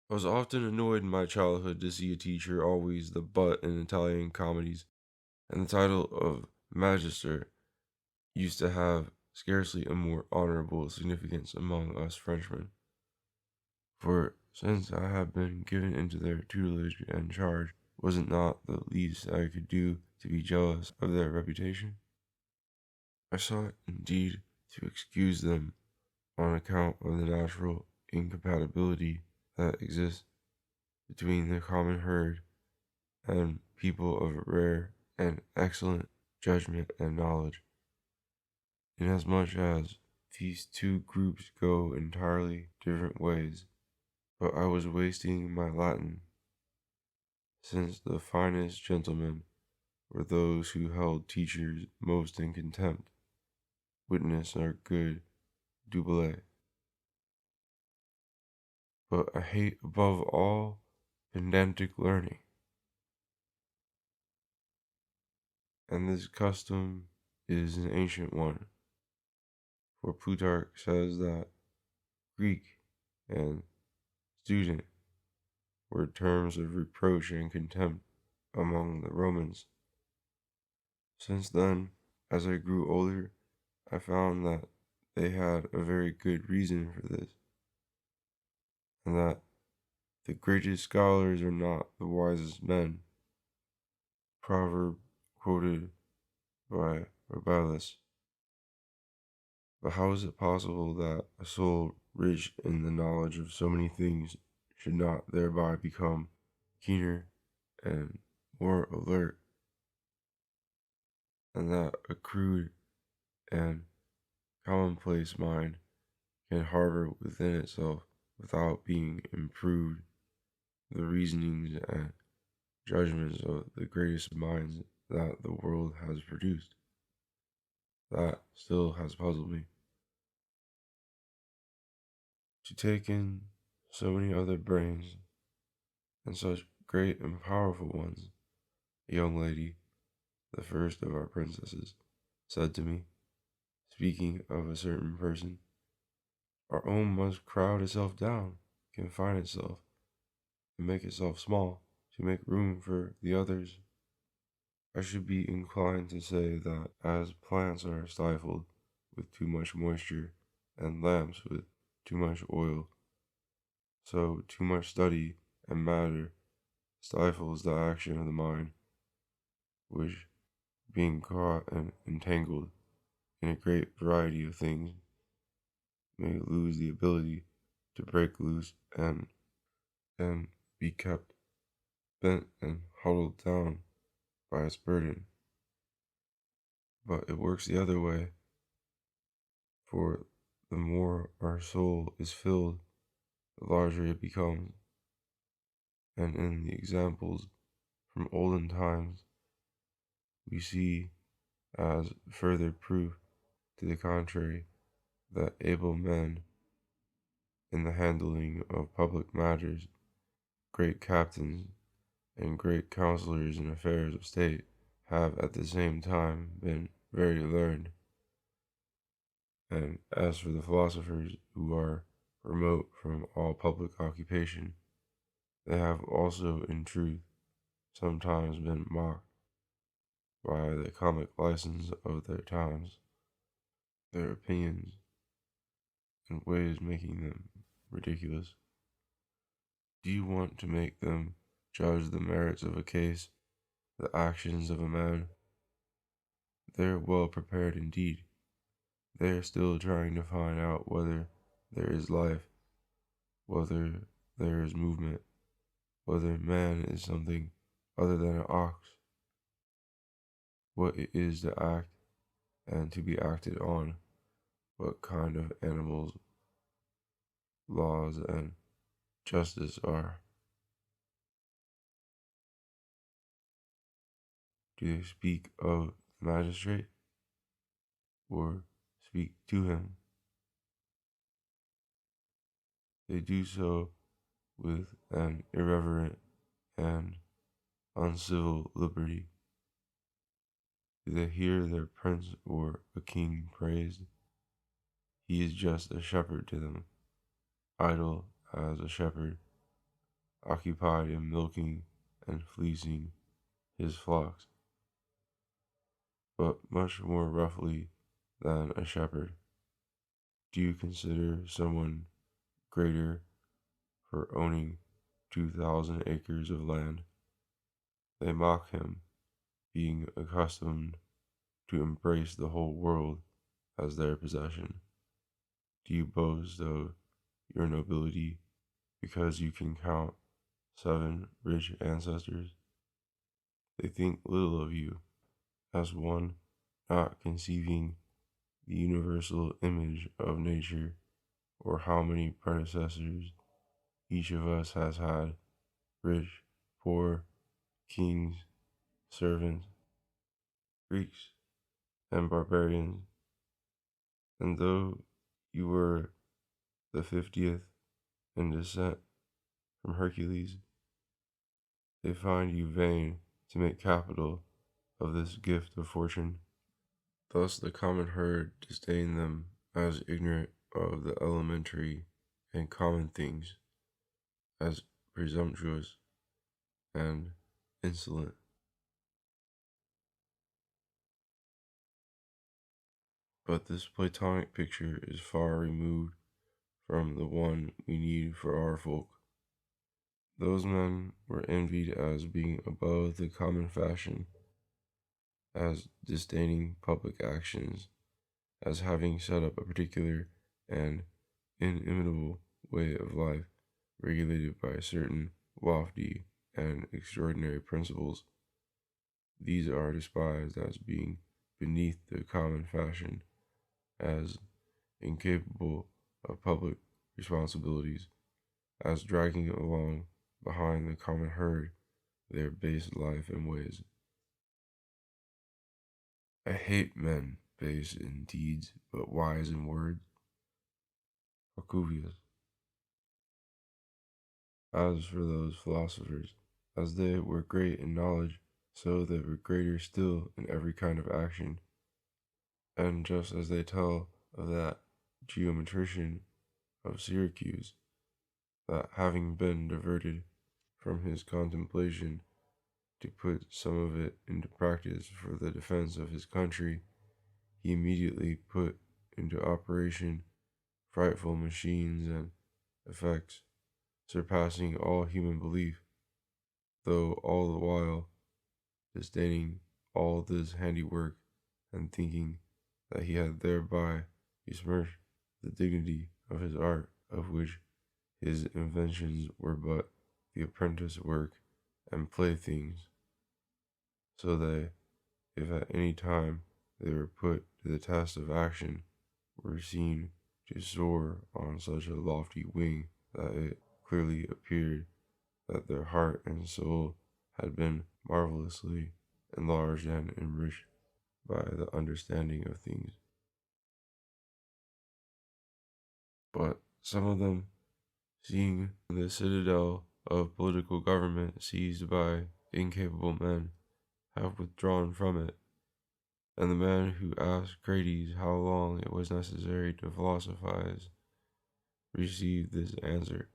I was often annoyed in my childhood to see a teacher always the butt in Italian comedies, and the title of Magister used to have scarcely a more honorable significance among us Frenchmen. For since I had been given into their tutelage and charge, was it not the least I could do to be jealous of their reputation? I sought indeed to excuse them on account of the natural incompatibility that exists between the common herd and people of rare and excellent judgment and knowledge, inasmuch as these two groups go entirely different ways. But I was wasting my Latin, since the finest gentlemen were those who held teachers most in contempt. Witness our good Dubélé. But I hate above all pedantic learning, and this custom is an ancient one, for Plutarch says that Greek and student were terms of reproach and contempt among the Romans. Since then, as I grew older, I found that they had a very good reason for this, and that the greatest scholars are not the wisest men. Proverb quoted by Rabelais. But how is it possible that a soul rich in the knowledge of so many things should not thereby become keener and more alert, and that a crude and commonplace mind can harbor within itself, without being improved, the reasonings and judgments of the greatest minds that the world has produced? That still has puzzled me. To take in so many other brains, and such great and powerful ones, a young lady, the first of our princesses, said to me, speaking of a certain person, our own must crowd itself down, confine itself, and make itself small, to make room for the others. I should be inclined to say that as plants are stifled with too much moisture, and lamps with too much oil, so too much study and matter stifles the action of the mind, which, being caught and entangled in a great variety of things, may lose the ability to break loose and be kept bent and huddled down by its burden. But it works the other way, for the more our soul is filled, the larger it becomes. And in the examples from olden times, we see as further proof to the contrary that able men in the handling of public matters, great captains, and great counselors in affairs of state, have at the same time been very learned. And as for the philosophers who are remote from all public occupation, they have also in truth sometimes been mocked by the comic license of their times, their opinions and ways making them ridiculous. Do you want to make them judge the merits of a case, the actions of a man? They are well prepared indeed. They are still trying to find out whether there is life, whether there is movement, whether man is something other than an ox, what it is to act and to be acted on, what kind of animals laws and justice are. Do they speak of the magistrate or speak to him? They do so with an irreverent and uncivil liberty. Do they hear their prince or a king praised? He is just a shepherd to them, idle as a shepherd, occupied in milking and fleecing his flocks, but much more roughly than a shepherd. Do you consider someone greater for owning 2,000 acres of land? They mock him, being accustomed to embrace the whole world as their possession. Do you boast of your nobility because you can count 7 rich ancestors? They think little of you as one not conceiving the universal image of nature or how many predecessors each of us has had, rich, poor, kings, servants, Greeks, and barbarians. And though you were the 50th in descent from Hercules, they find you vain to make capital of this gift of fortune. Thus the common herd disdain them as ignorant of the elementary and common things, as presumptuous and insolent. But this Platonic picture is far removed from the one we need for our folk. Those men were envied as being above the common fashion, as disdaining public actions, as having set up a particular and inimitable way of life, regulated by certain lofty and extraordinary principles. These are despised as being beneath the common fashion, as incapable of public responsibilities, as dragging along behind the common herd their base life and ways. I hate men base in deeds but wise in words. Procopius. As for those philosophers, as they were great in knowledge, so they were greater still in every kind of action. And just as they tell of that geometrician of Syracuse, that having been diverted from his contemplation to put some of it into practice for the defense of his country, he immediately put into operation frightful machines and effects surpassing all human belief, though all the while disdaining all this handiwork and thinking that he had thereby besmirched the dignity of his art, of which his inventions were but the apprentice work and playthings, so that if at any time they were put to the test of action, were seen to soar on such a lofty wing that it clearly appeared that their heart and soul had been marvelously enlarged and enriched by the understanding of things. But some of them, seeing the citadel of political government seized by incapable men, have withdrawn from it. And the man who asked Crates how long it was necessary to philosophize received this answer: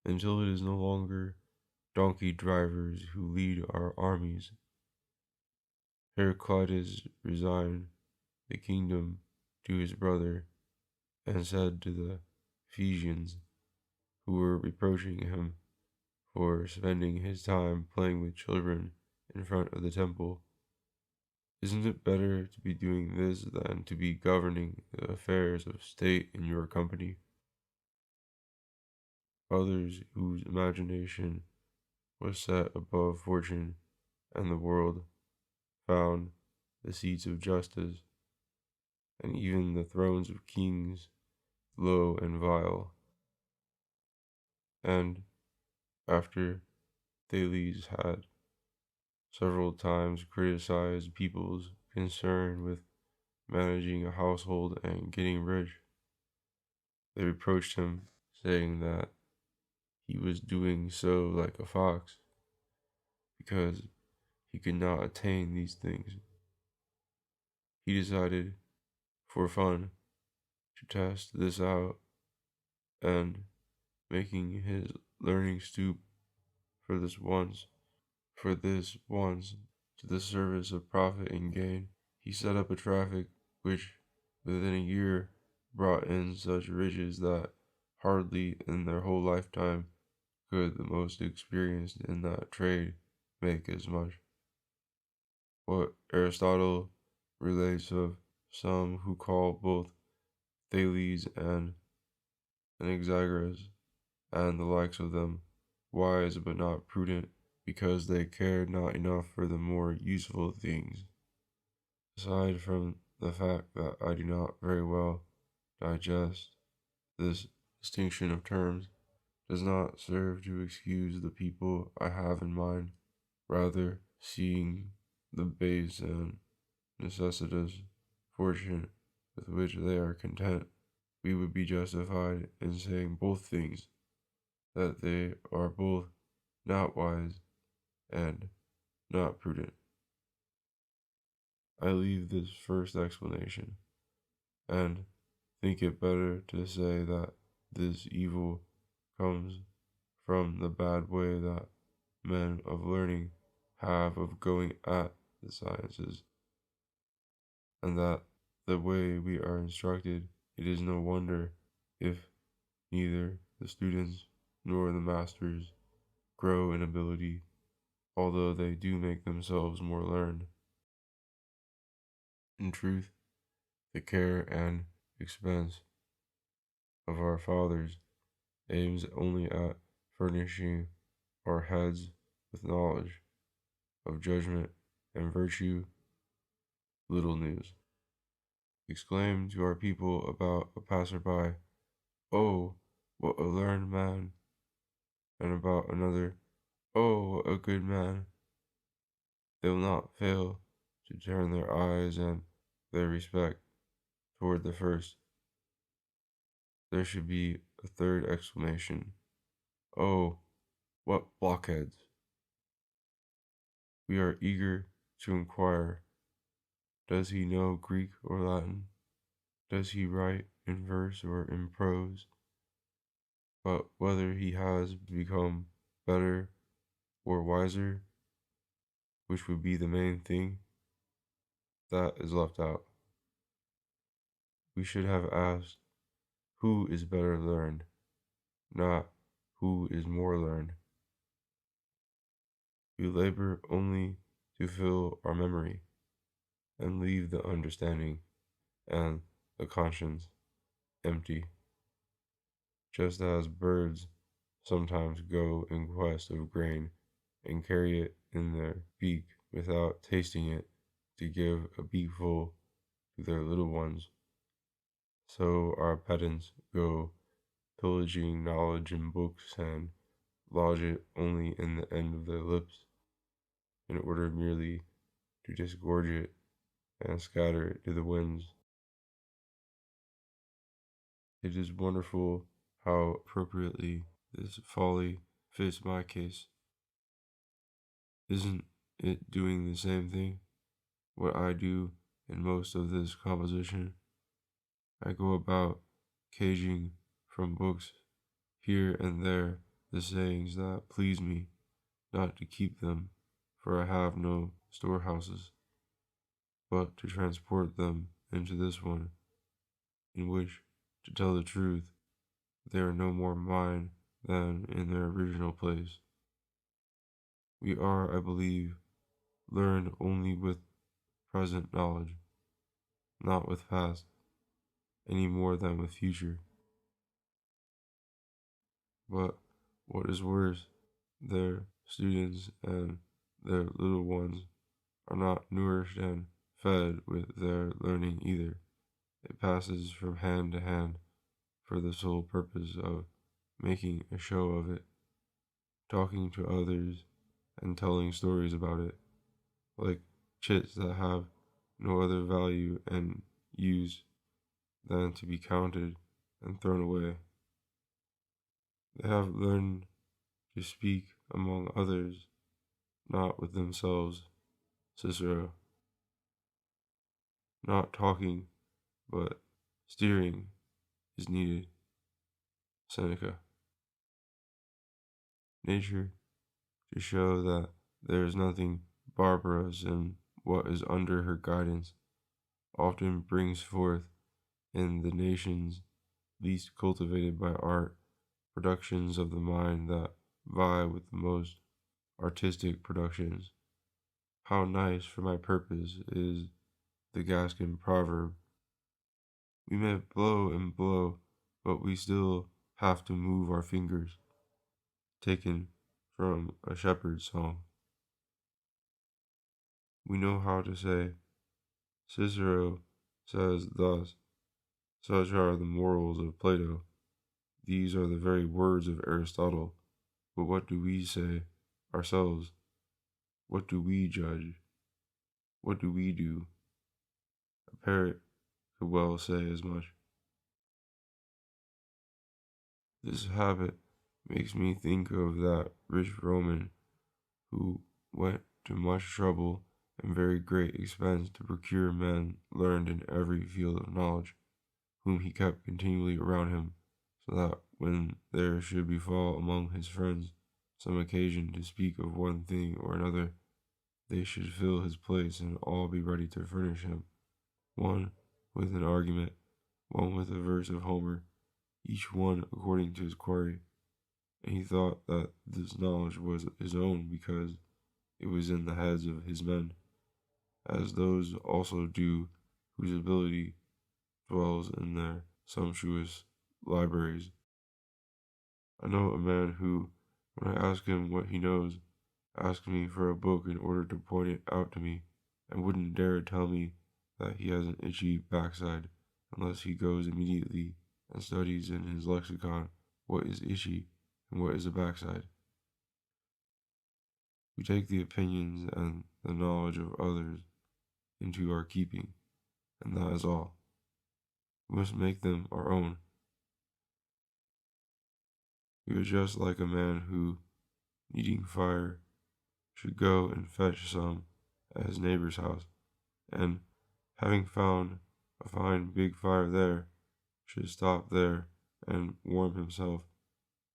until it is no longer donkey drivers who lead our armies. Heraclitus resigned the kingdom to his brother and said to the Ephesians, who were reproaching him for spending his time playing with children in front of the temple, isn't it better to be doing this than to be governing the affairs of state in your company? Others whose imagination was set above fortune and the world found the seats of justice and even the thrones of kings low and vile. And after Thales had several times criticized people's concern with managing a household and getting rich, they reproached him, saying that he was doing so like a fox, because he could not attain these things. He decided, for fun, to test this out, and making his learning stoop for this once, to the service of profit and gain. He set up a traffic which within a year brought in such riches that hardly in their whole lifetime could the most experienced in that trade make as much. What Aristotle relates of some who call both Thales and Anaxagoras and the likes of them wise but not prudent, because they cared not enough for the more useful things. Aside from the fact that I do not very well digest this distinction of terms, does not serve to excuse the people I have in mind, rather seeing the base and necessitous fortune with which they are content, we would be justified in saying both things, that they are both not wise and not prudent. I leave this first explanation, and think it better to say that this evil comes from the bad way that men of learning have of going at the sciences, and that the way we are instructed, it is no wonder if neither the students nor the masters grow in ability, although they do make themselves more learned. In truth, the care and expense of our fathers aims only at furnishing our heads with knowledge of judgment and virtue. Little news. Exclaim to our people about a passerby, "Oh, what a learned man!" and about another, "Oh, what a good man!" They will not fail to turn their eyes and their respect toward the first. There should be a third exclamation, "Oh, what blockheads!" We are eager to inquire, does he know Greek or Latin? Does he write in verse or in prose? But whether he has become better or wiser, which would be the main thing, that is left out. We should have asked, who is better learned, not who is more learned. We labor only to fill our memory and leave the understanding and the conscience empty, just as birds sometimes go in quest of grain and carry it in their beak without tasting it to give a beakful to their little ones. So our pedants go pillaging knowledge in books and lodge it only in the end of their lips, in order merely to disgorge it and scatter it to the winds. It is wonderful how appropriately this folly fits my case. Isn't it doing the same thing, what I do in most of this composition? I go about caging from books here and there the sayings that please me, not to keep them, for I have no storehouses, but to transport them into this one, in which, to tell the truth, they are no more mine than in their original place. We are, I believe, learned only with present knowledge, not with past, any more than with future. But what is worse, their students and their little ones are not nourished and fed with their learning either. It passes from hand to hand for the sole purpose of making a show of it, talking to others and telling stories about it, like chits that have no other value and use than to be counted and thrown away. They have learned to speak among others, not with themselves. Cicero. Not talking, but steering is needed. Seneca. nature to show that there is nothing barbarous in what is under her guidance, often brings forth in the nations least cultivated by art productions of the mind that vie with the most artistic productions. How nice for my purpose is the Gascon proverb. We may blow and blow, but we still have to move our fingers. Taken from a shepherd's song. We know how to say, Cicero says thus, such are the morals of Plato. These are the very words of Aristotle. But what do we say ourselves? What do we judge? What do we do? A parrot could well say as much. This habit makes me think of that rich Roman who went to much trouble and very great expense to procure men learned in every field of knowledge, whom he kept continually around him, so that when there should befall among his friends some occasion to speak of one thing or another, they should fill his place and all be ready to furnish him, one with an argument, one with a verse of Homer, each one according to his quarry. And he thought that this knowledge was his own because it was in the heads of his men, as those also do whose ability dwells in their sumptuous libraries. I know a man who, when I ask him what he knows, asks me for a book in order to point it out to me, and wouldn't dare tell me that he has an itchy backside unless he goes immediately and studies in his lexicon what is itchy and what is a backside. We take the opinions and the knowledge of others into our keeping, and that is all. We must make them our own. We are just like a man who, needing fire, should go and fetch some at his neighbor's house, and, having found a fine big fire there, should stop there and warm himself,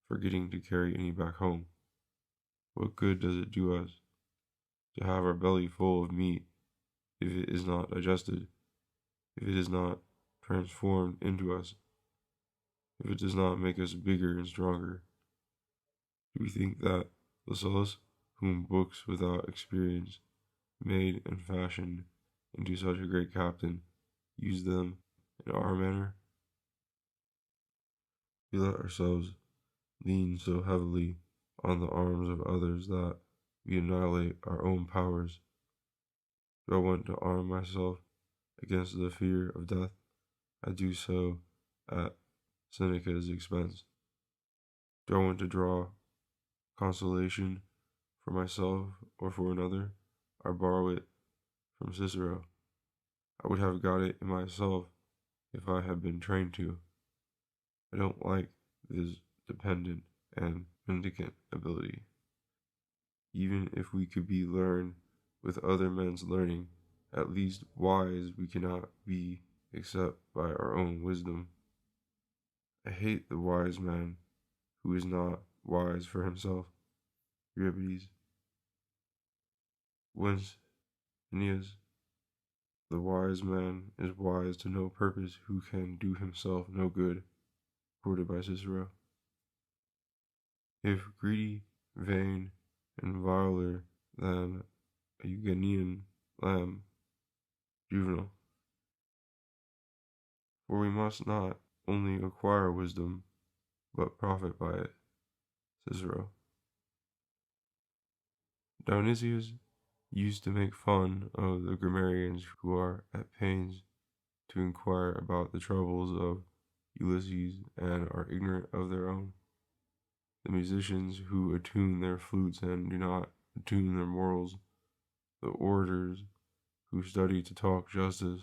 forgetting to carry any back home. What good does it do us to have our belly full of meat if it is not digested, if it is not transformed into us, if it does not make us bigger and stronger? Do we think that Lascelles, whom books without experience made and fashioned into such a great captain, used them in our manner? We let ourselves lean so heavily on the arms of others that we annihilate our own powers. Do I want to arm myself against the fear of death? I do so at Seneca's expense. Do I want to draw consolation for myself or for another? I borrow it from Cicero. I would have got it in myself if I had been trained to. I don't like this dependent and mendicant ability. Even if we could be learned with other men's learning, at least wise we cannot be except by our own wisdom. I hate the wise man who is not wise for himself. Euripides. Whence, Aeneas, the wise man is wise to no purpose who can do himself no good, quoted by Cicero. If greedy, vain, and viler than a Euganean lamb, Juvenal. For we must not only acquire wisdom, but profit by it, Cicero. Dionysius used to make fun of the grammarians who are at pains to inquire about the troubles of Ulysses and are ignorant of their own. The musicians who attune their flutes and do not attune their morals, the orators who study to talk justice,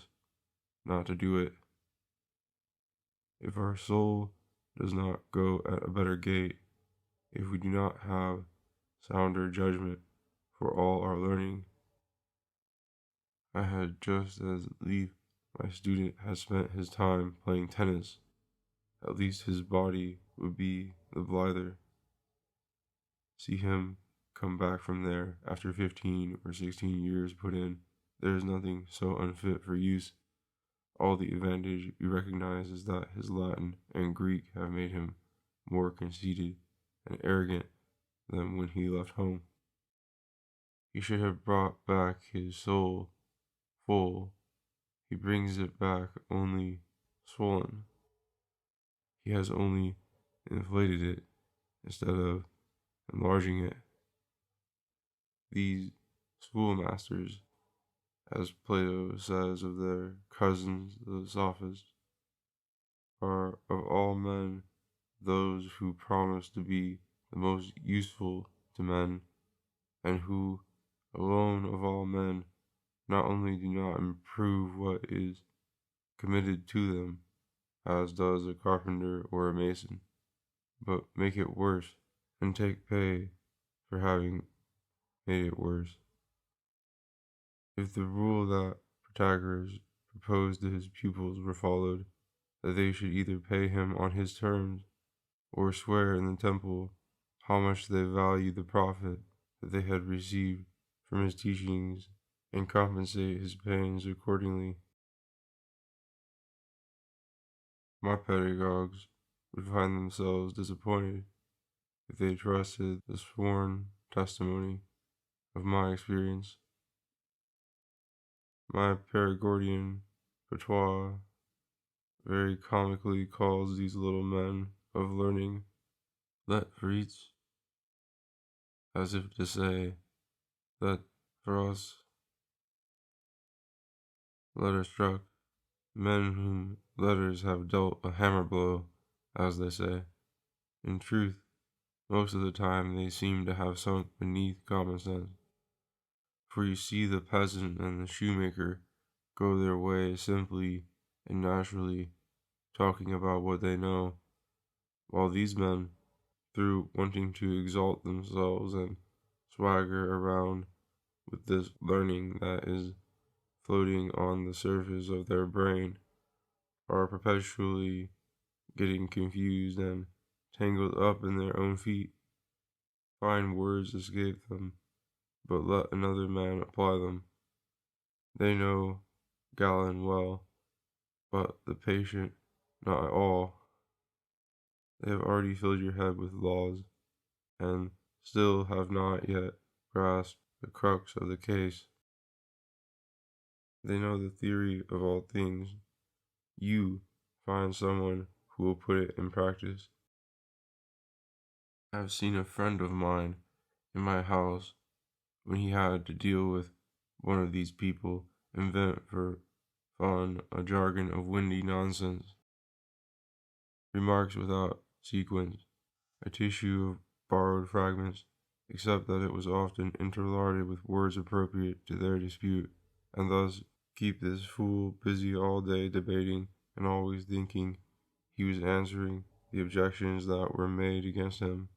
not to do it. If our soul does not go at a better gait, if we do not have sounder judgment for all our learning, I had just as lief my student had spent his time playing tennis. At least his body would be the blither. see him come back from there after 15 or 16 years put in. There is nothing so unfit for use. All the advantage we recognize is that his Latin and Greek have made him more conceited and arrogant than when he left home. He should have brought back his soul full. He brings it back only swollen. He has only inflated it instead of enlarging it. These schoolmasters, as Plato says of their cousins, the sophists, are of all men those who promise to be the most useful to men, and who alone of all men not only do not improve what is committed to them, as does a carpenter or a mason, but make it worse, and take pay for having made it worse. If the rule that Protagoras proposed to his pupils were followed, that they should either pay him on his terms, or swear in the temple how much they valued the profit that they had received from his teachings, and compensate his pains accordingly, my pedagogues would find themselves disappointed if they trusted the sworn testimony of my experience. My Perigordian patois very comically calls these little men of learning lettres, as if to say that for us letter struck men whom letters have dealt a hammer blow, as they say. In truth, most of the time they seem to have sunk beneath common sense. For you see the peasant and the shoemaker go their way simply and naturally, talking about what they know, while these men, through wanting to exalt themselves and swagger around with this learning that is floating on the surface of their brain, are perpetually getting confused and tangled up in their own feet. Fine words escape them, but let another man apply them. They know Galen well, but the patient not at all. They have already filled your head with laws, and still have not yet grasped the crux of the case. They know the theory of all things. You find someone who will put it in practice. I have seen a friend of mine in my house, when he had to deal with one of these people, invent for fun a jargon of windy nonsense, remarks without sequence, a tissue of borrowed fragments, except that it was often interlarded with words appropriate to their dispute, and thus keep this fool busy all day debating and always thinking he was answering the objections that were made against him.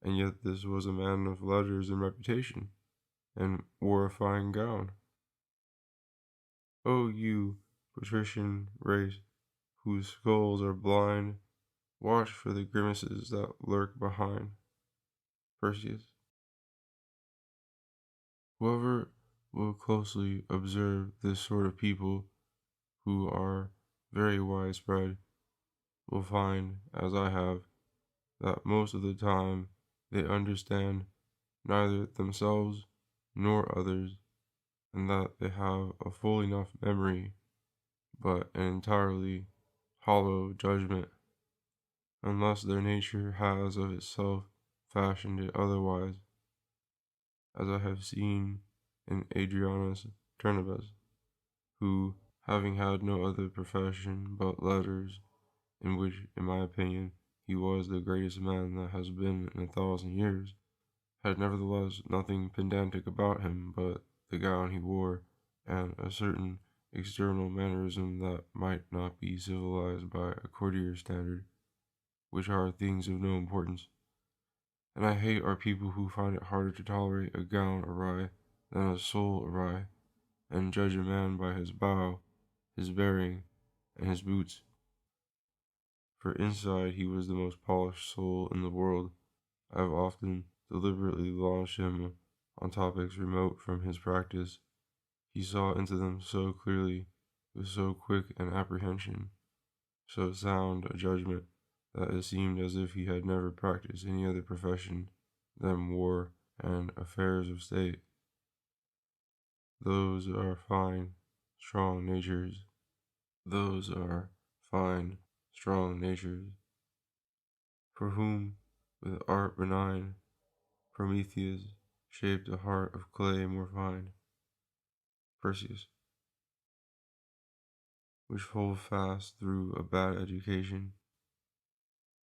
And yet this was a man of letters and reputation, and wore a fine gown. O you patrician race, whose skulls are blind, watch for the grimaces that lurk behind. Perseus. Whoever will closely observe this sort of people, who are very widespread, will find, as I have, that most of the time they understand neither themselves nor others, and that they have a full enough memory, but an entirely hollow judgment, unless their nature has of itself fashioned it otherwise, as I have seen in Adrianus Turnabus, who, having had no other profession but letters, in which, in my opinion, he was the greatest man that has been in 1,000 years, had nevertheless nothing pedantic about him but the gown he wore, and a certain external mannerism that might not be civilized by a courtier's standard, which are things of no importance. And I hate are people who find it harder to tolerate a gown awry than a soul awry, and judge a man by his bow, his bearing, and his boots. For inside he was the most polished soul in the world. I have often deliberately launched him on topics remote from his practice. He saw into them so clearly, with so quick an apprehension, so sound a judgment, that it seemed as if he had never practiced any other profession than war and affairs of state. Those are fine, strong natures. Those are fine, strong natures, for whom, with art benign, Prometheus shaped a heart of clay more fine. Perseus, which hold fast through a bad education.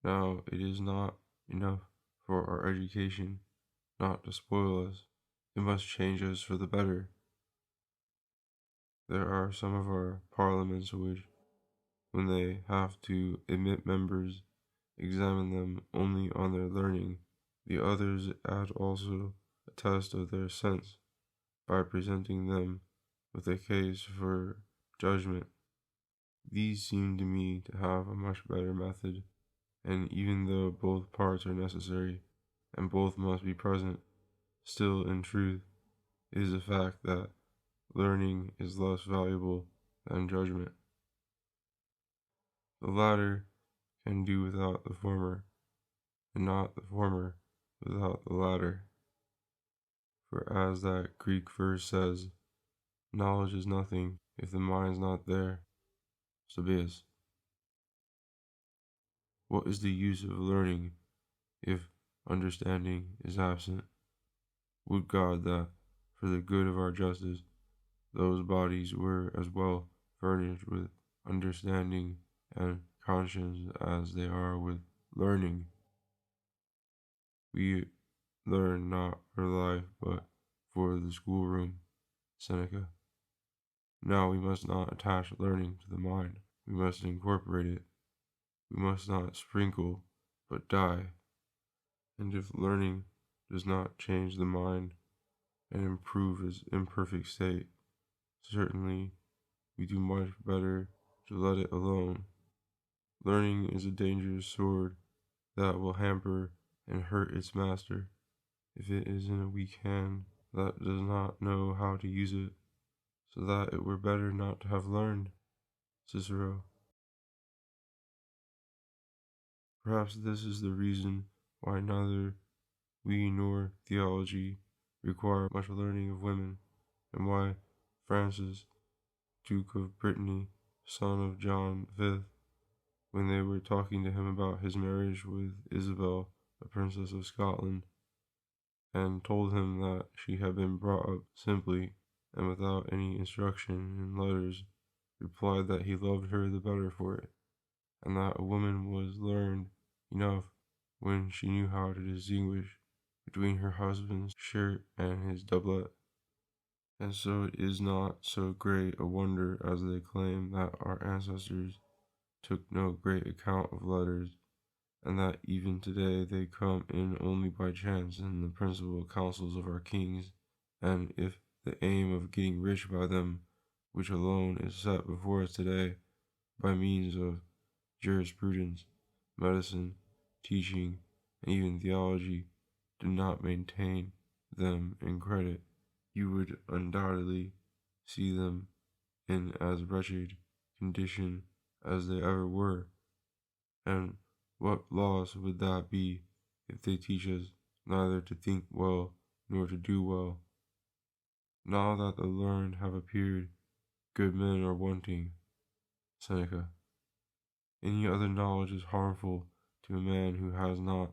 Now it is not enough for our education not to spoil us, it must change us for the better. There are some of our parliaments which, when they have to admit members, examine them only on their learning. The others add also a test of their sense by presenting them with a case for judgment. These seem to me to have a much better method, and even though both parts are necessary and both must be present, still in truth it is a fact that learning is less valuable than judgment. The latter can do without the former, and not the former without the latter. For as that Greek verse says, knowledge is nothing if the mind's not there. Sabaeus, what is the use of learning if understanding is absent? Would God that, for the good of our justice, those bodies were as well furnished with understanding and conscience as they are with learning. We learn not for life, but for the schoolroom. Seneca. Now we must not attach learning to the mind. We must incorporate it. We must not sprinkle, but dye. And if learning does not change the mind and improve its imperfect state, certainly we do much better to let it alone. Learning is a dangerous sword that will hamper and hurt its master if it is in a weak hand that does not know how to use it, so that it were better not to have learned. Cicero. Perhaps this is the reason why neither we nor theology require much learning of women, and why Francis, Duke of Brittany, son of John V, when they were talking to him about his marriage with Isabel, a princess of Scotland, and told him that she had been brought up simply and without any instruction in letters, replied that he loved her the better for it, and that a woman was learned enough when she knew how to distinguish between her husband's shirt and his doublet. And so it is not so great a wonder as they claim that our ancestors took no great account of letters, and that even today they come in only by chance in the principal councils of our kings, and if the aim of getting rich by them, which alone is set before us today by means of jurisprudence, medicine, teaching, and even theology, do not maintain them in credit, you would undoubtedly see them in as wretched condition as they ever were. And what loss would that be if they teach us neither to think well nor to do well? Now that the learned have appeared, good men are wanting. Seneca. Any other knowledge is harmful to a man who has not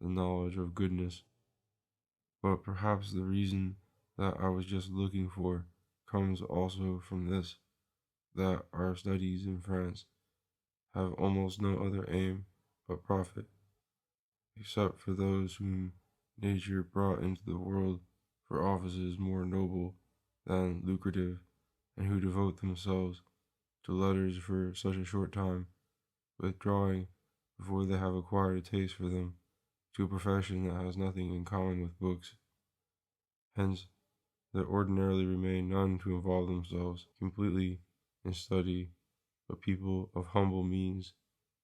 the knowledge of goodness. But perhaps the reason that I was just looking for comes also from this, that our studies in France have almost no other aim but profit, except for those whom nature brought into the world for offices more noble than lucrative, and who devote themselves to letters for such a short time, withdrawing, before they have acquired a taste for them, to a profession that has nothing in common with books. Hence, there ordinarily remain none to involve themselves completely in study, but people of humble means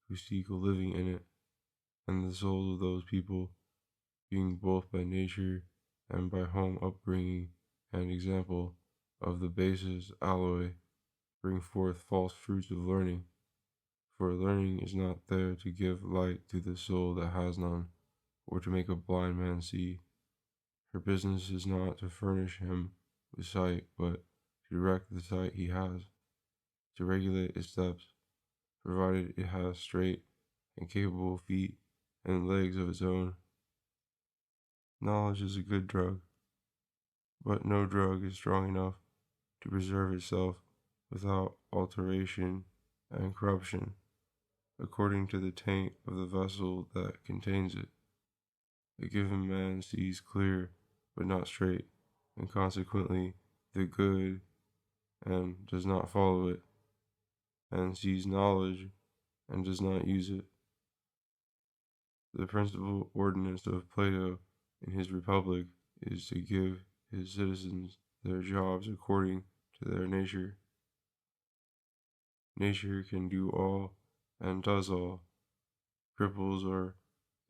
who seek a living in it, and the souls of those people being both by nature and by home upbringing and example of the basis alloy, bring forth false fruits of learning. For learning is not there to give light to the soul that has none, or to make a blind man see. Her business is not to furnish him with sight, but to direct the sight he has, to regulate its steps, provided it has straight and capable feet and legs of its own. Knowledge is a good drug, but no drug is strong enough to preserve itself without alteration and corruption, according to the taint of the vessel that contains it. A given man sees clear but not straight, and consequently the good and does not follow it, and sees knowledge and does not use it. The principal ordinance of Plato in his Republic is to give his citizens their jobs according to their nature. Nature can do all and does all. Cripples are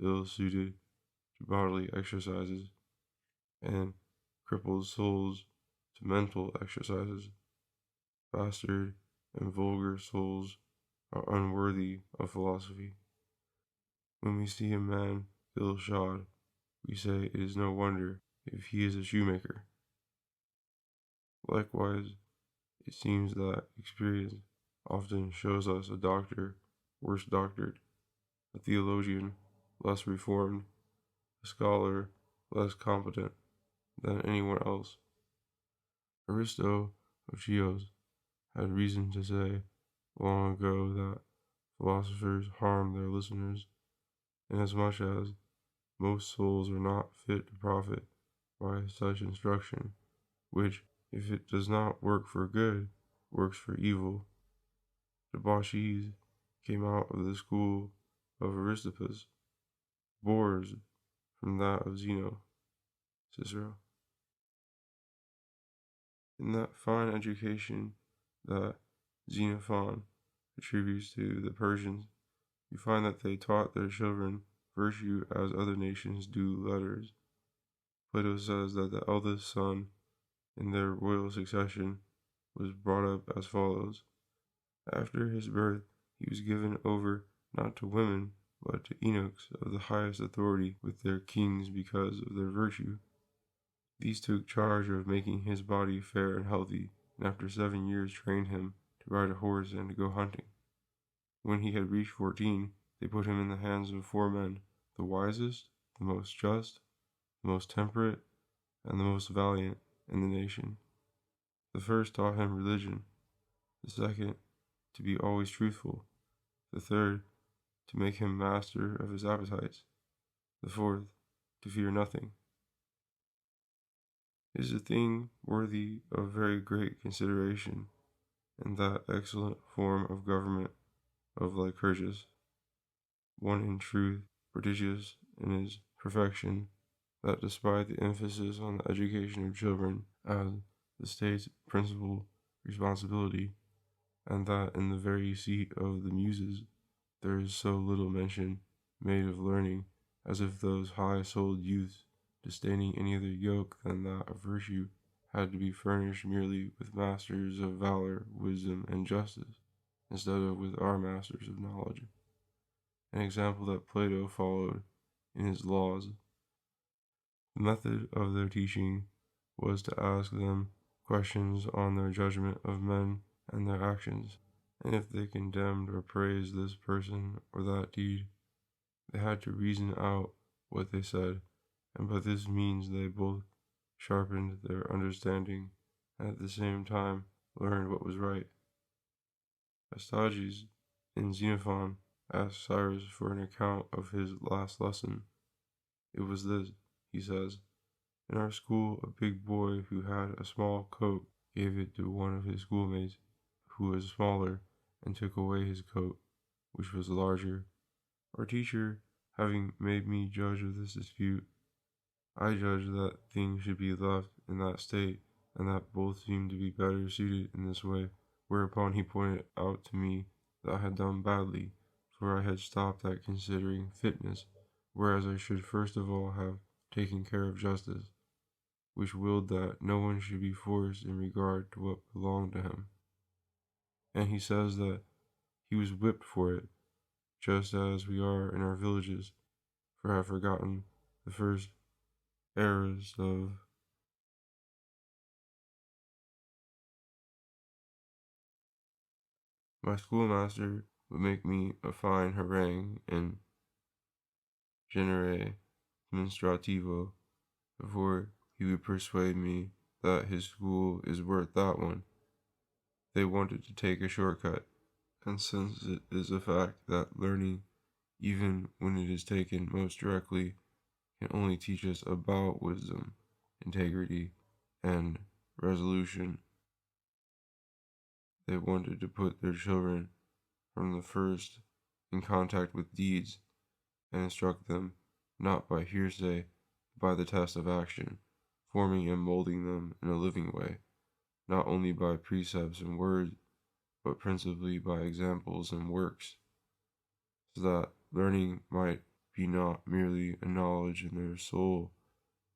ill suited to bodily exercises, and crippled souls to mental exercises. Bastard and vulgar souls are unworthy of philosophy. When we see a man ill shod, we say it is no wonder if he is a shoemaker. Likewise, it seems that experience often shows us a doctor worse doctored, a theologian less reformed, a scholar less competent than anyone else. Aristo of Chios had reason to say long ago that philosophers harm their listeners, inasmuch as most souls are not fit to profit by such instruction, which, if it does not work for good, works for evil. Debauchees came out of the school of Aristippus, bores from that of Zeno, Cicero. In that fine education that Xenophon attributes to the Persians, you find that they taught their children virtue as other nations do letters. Plato says that the eldest son in their royal succession was brought up as follows. After his birth, he was given over not to women, but to eunuchs of the highest authority with their kings because of their virtue. These took charge of making his body fair and healthy, and after 7 years trained him to ride a horse and to go hunting. When he had reached 14, they put him in the hands of 4 men, the wisest, the most just, the most temperate, and the most valiant in the nation. The first taught him religion, the second to be always truthful, the third to make him master of his appetites, the fourth to fear nothing. It is a thing worthy of very great consideration in that excellent form of government of Lycurgus, one in truth prodigious in its perfection, that despite the emphasis on the education of children as the state's principal responsibility, and that in the very seat of the Muses there is so little mention made of learning, as if those high-souled youths, disdaining any other yoke than that of virtue, had to be furnished merely with masters of valor, wisdom, and justice, instead of with our masters of knowledge. An example that Plato followed in his laws. The method of their teaching was to ask them questions on their judgment of men and their actions, and if they condemned or praised this person or that deed, they had to reason out what they said, and by this means they both sharpened their understanding and at the same time learned what was right. Astages in Xenophon asked Cyrus for an account of his last lesson. It was this, he says: in our school, a big boy who had a small coat gave it to one of his schoolmates who was smaller, and took away his coat, which was larger. Our teacher having made me judge of this dispute, I judged that things should be left in that state, and that both seemed to be better suited in this way, whereupon he pointed out to me that I had done badly, for I had stopped at considering fitness, whereas I should first of all have taking care of justice, which willed that no one should be forced in regard to what belonged to him. And he says that he was whipped for it, just as we are in our villages, for have forgotten the first eras of my schoolmaster would make me a fine harangue in genere demonstrativo before he would persuade me that his school is worth that one. They wanted to take a shortcut, and since it is a fact that learning, even when it is taken most directly, can only teach us about wisdom, integrity, and resolution, they wanted to put their children from the first in contact with deeds and instruct them not by hearsay, but by the test of action, forming and molding them in a living way, not only by precepts and words, but principally by examples and works, so that learning might be not merely a knowledge in their soul,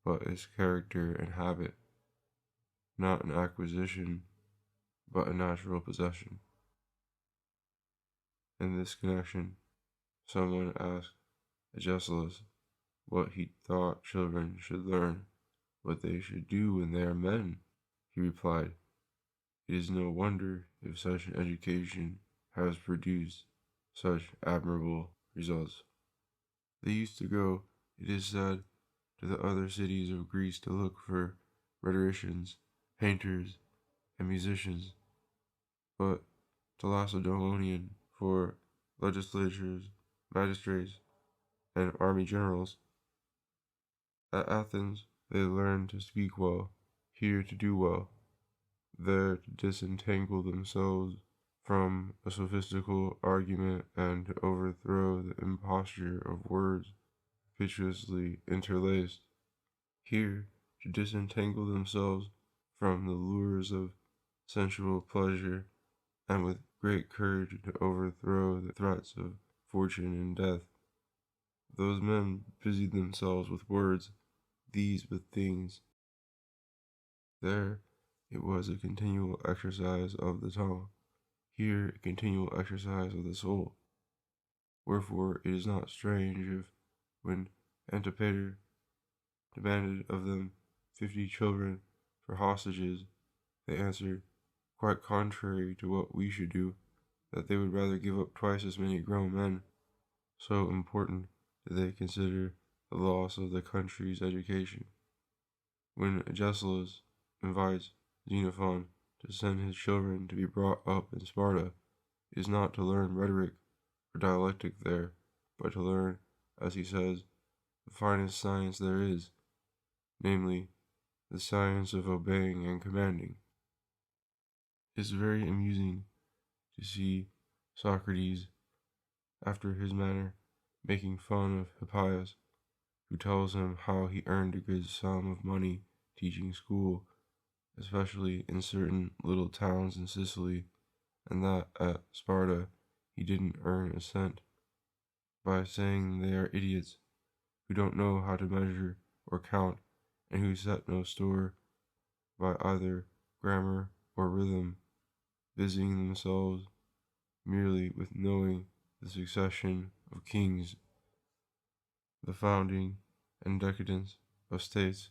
but its character and habit, not an acquisition, but a natural possession. In this connection, someone asked Agesilaus what he thought children should learn, what they should do when they are men. He replied, "It is no wonder if such an education has produced such admirable results." They used to go, it is said, to the other cities of Greece to look for rhetoricians, painters, and musicians, but to Lacedaemonian for legislators, magistrates, and army generals. At Athens they learned to speak well, here to do well, there to disentangle themselves from a sophistical argument and to overthrow the imposture of words piteously interlaced, here to disentangle themselves from the lures of sensual pleasure, and with great courage to overthrow the threats of fortune and death. Those men busied themselves with words, these with things. There it was a continual exercise of the tongue, here a continual exercise of the soul. Wherefore it is not strange if, when Antipater demanded of them 50 children for hostages, they answered, quite contrary to what we should do, that they would rather give up twice as many grown men. So important did they consider the loss of the country's education. When Agesilaus invites Xenophon to send his children to be brought up in Sparta, it is not to learn rhetoric or dialectic there, but to learn, as he says, the finest science there is, namely, the science of obeying and commanding. It is very amusing to see Socrates, after his manner, making fun of Hippias, who tells him how he earned a good sum of money teaching school, especially in certain little towns in Sicily, and that at Sparta he didn't earn a cent, by saying they are idiots, who don't know how to measure or count, and who set no store by either grammar or rhythm, busying themselves merely with knowing the succession of kings, the founding and decadence of states,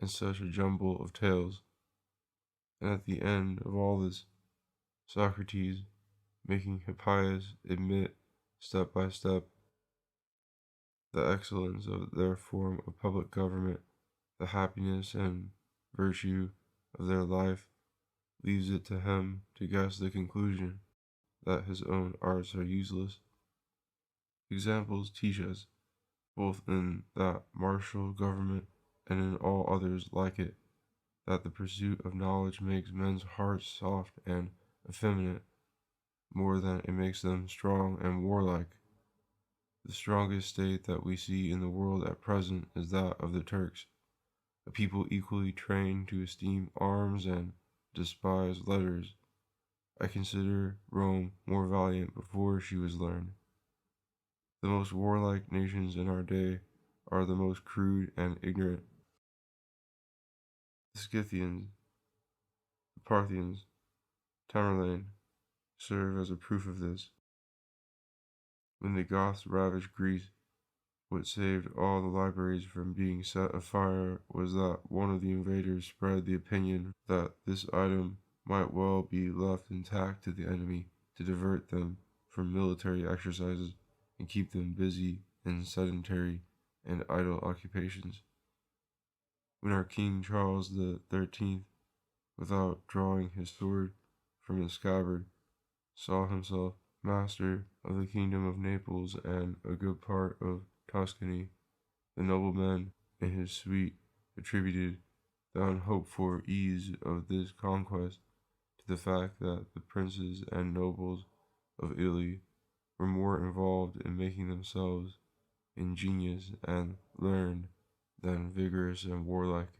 and such a jumble of tales. And at the end of all this, Socrates, making Hippias admit step by step the excellence of their form of public government, the happiness and virtue of their life, leaves it to him to guess the conclusion that his own arts are useless. Examples teach us, both in that martial government and in all others like it, that the pursuit of knowledge makes men's hearts soft and effeminate more than it makes them strong and warlike. The strongest state that we see in the world at present is that of the Turks, a people equally trained to esteem arms and despise letters. I consider Rome more valiant before she was learned. The most warlike nations in our day are the most crude and ignorant. The Scythians, the Parthians, Tamerlane serve as a proof of this. When the Goths ravaged Greece, what saved all the libraries from being set afire was that one of the invaders spread the opinion that this item might well be left intact to the enemy to divert them from military exercises and keep them busy in sedentary and idle occupations. When our King Charles XIII, without drawing his sword from its scabbard, saw himself master of the kingdom of Naples and a good part of Tuscany, the noblemen in his suite attributed the unhoped for ease of this conquest to the fact that the princes and nobles of Italy were more involved in making themselves ingenious and learned than vigorous and warlike.